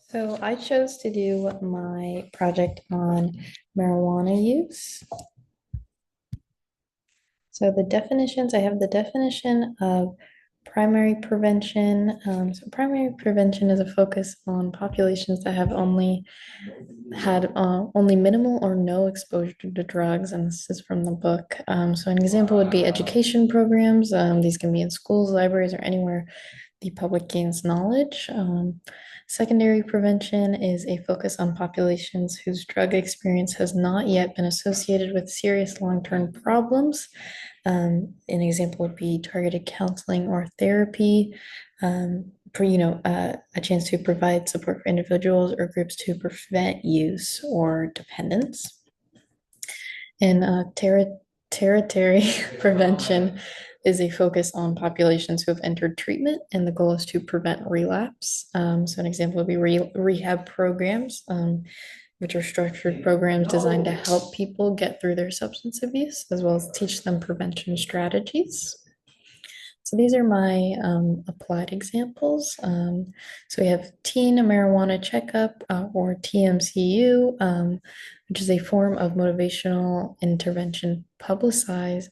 So I chose to do my project on marijuana use. So the definitions, I have the definition of primary prevention. So primary prevention is a focus on populations that have only minimal or no exposure to drugs, and this is from the book. So an example would be education programs. These can be in schools, libraries, or anywhere the public gains knowledge. Secondary prevention is a focus on populations whose drug experience has not yet been associated with serious long-term problems. An example would be targeted counseling or therapy, for a chance to provide support for individuals or groups to prevent use or dependence. And territory prevention is a focus on populations who have entered treatment, and the goal is to prevent relapse. So an example would be rehab programs, which are structured programs designed to help people get through their substance abuse, as well as teach them prevention strategies. So these are my applied examples. So we have teen marijuana checkup, or TMCU, which is a form of motivational intervention publicized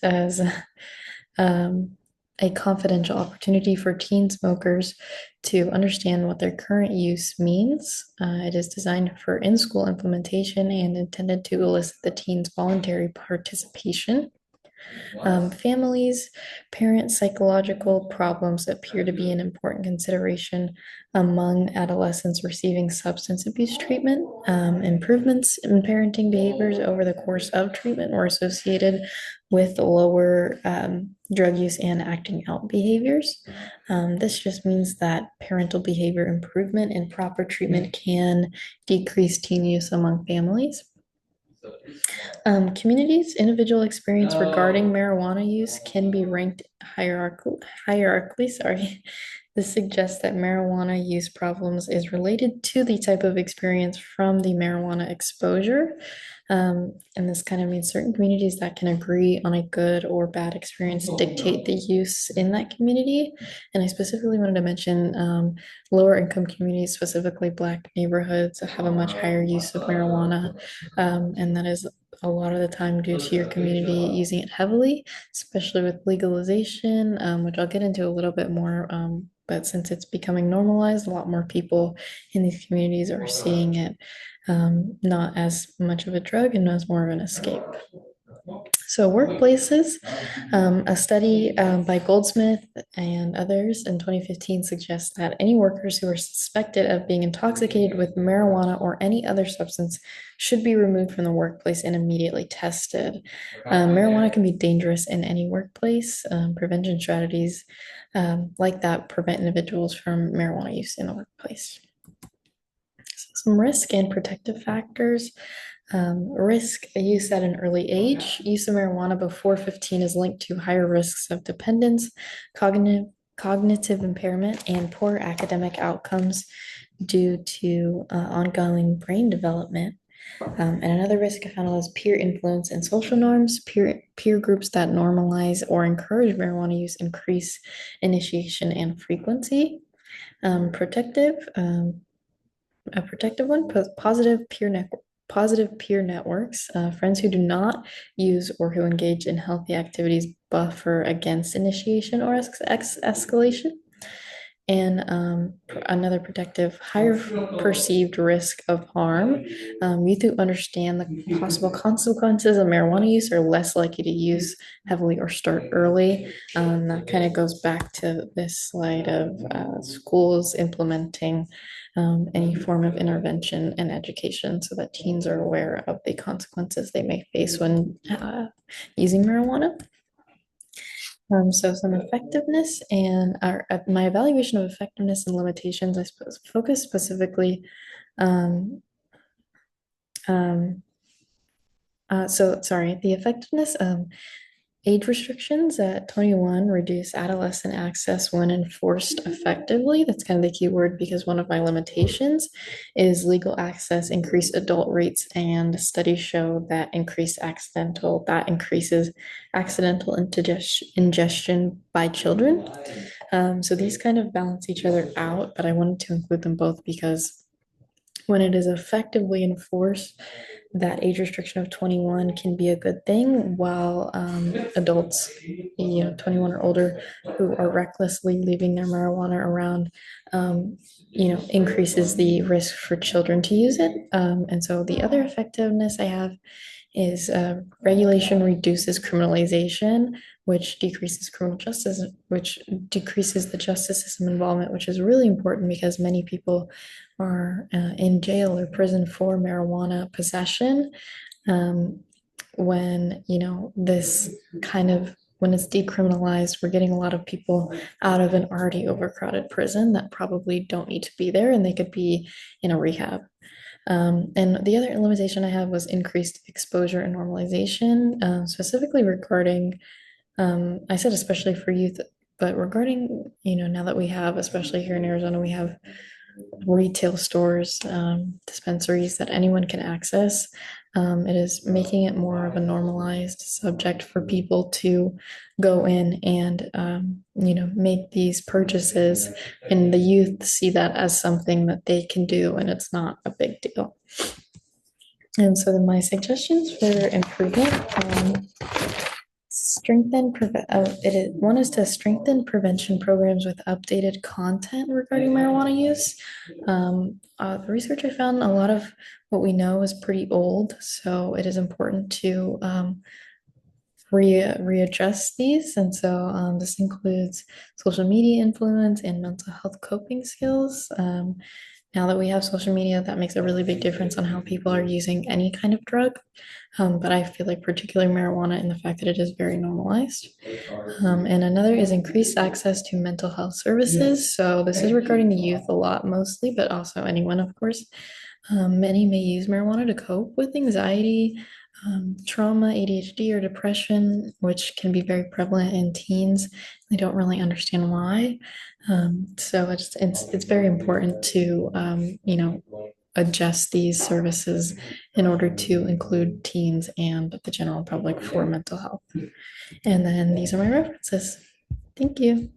as um, a confidential opportunity for teen smokers to understand what their current use means. It is designed for in-school implementation and intended to elicit the teen's voluntary participation. Families, parents' psychological problems appear to be an important consideration among adolescents receiving substance abuse treatment. Improvements in parenting behaviors over the course of treatment were associated with lower drug use and acting out behaviors. This just means that parental behavior improvement and proper treatment can decrease teen use among families. Communities' individual experience regarding marijuana use can be ranked hierarchically, sorry. This suggests that marijuana use problems is related to the type of experience from the marijuana exposure. And this kind of means certain communities that can agree on a good or bad experience dictate the use in that community. And I specifically wanted to mention lower income communities, specifically Black neighborhoods, have a much higher use of marijuana. And that is a lot of the time due to your community using it heavily, especially with legalization, which I'll get into a little bit more. But since it's becoming normalized, a lot more people in these communities are seeing it not as much of a drug and as more of an escape. So workplaces, a study by Goldsmith and others in 2015 suggests that any workers who are suspected of being intoxicated with marijuana or any other substance should be removed from the workplace and immediately tested. Marijuana can be dangerous in any workplace. Prevention strategies like that prevent individuals from marijuana use in the workplace. Some risk and protective factors. Risk use at an early age. Use of marijuana before 15 is linked to higher risks of dependence, cognitive impairment, and poor academic outcomes due to ongoing brain development. And another risk I found was peer influence and social norms. Peer groups that normalize or encourage marijuana use increase initiation and frequency. Protective, a protective one, positive peer networks. Friends who do not use or who engage in healthy activities buffer against initiation or escalation. And another protective, higher perceived risk of harm. Youth who understand the possible consequences of marijuana use are less likely to use heavily or start early. That kind of goes back to this slide of schools implementing any form of intervention and education so that teens are aware of the consequences they may face when using marijuana. So some effectiveness and my evaluation of effectiveness and limitations, I suppose, focus specifically. Um, um, so sorry, the effectiveness. Age restrictions at 21 reduce adolescent access when enforced effectively. That's kind of the key word because one of my limitations is legal access, increased adult rates, and studies show that increases accidental ingestion by children. So these kind of balance each other out, but I wanted to include them both because when it is effectively enforced, that age restriction of 21 can be a good thing, while adults, 21 or older, who are recklessly leaving their marijuana around, increases the risk for children to use it. And so the other effectiveness I have is regulation reduces criminalization, which decreases criminal justice, which decreases the justice system involvement, which is really important because many people are in jail or prison for marijuana possession. Um, when this kind of when it's decriminalized, we're getting a lot of people out of an already overcrowded prison that probably don't need to be there, and they could be in a rehab. And the other limitation I have was increased exposure and normalization, specifically regarding, I said especially for youth, but regarding, now that we have, especially here in Arizona, we have retail stores, dispensaries that anyone can access. It is making it more of a normalized subject for people to go in and, make these purchases, and the youth see that as something that they can do, and it's not a big deal. And so then my suggestions for improvement, one is to strengthen prevention programs with updated content regarding marijuana use. The research I found, a lot of what we know is pretty old, so it is important to readjust these. And so this includes social media influence and mental health coping skills. Now that we have social media, that makes a really big difference on how people are using any kind of drug. But I feel like particularly marijuana and the fact that it is very normalized. And another is increased access to mental health services. So this is regarding the youth a lot mostly, but also anyone, of course. Many may use marijuana to cope with anxiety, trauma, ADHD, or depression, which can be very prevalent in teens. They don't really understand why. So it's very important to adjust these services in order to include teens and the general public for mental health. And then these are my references. Thank you.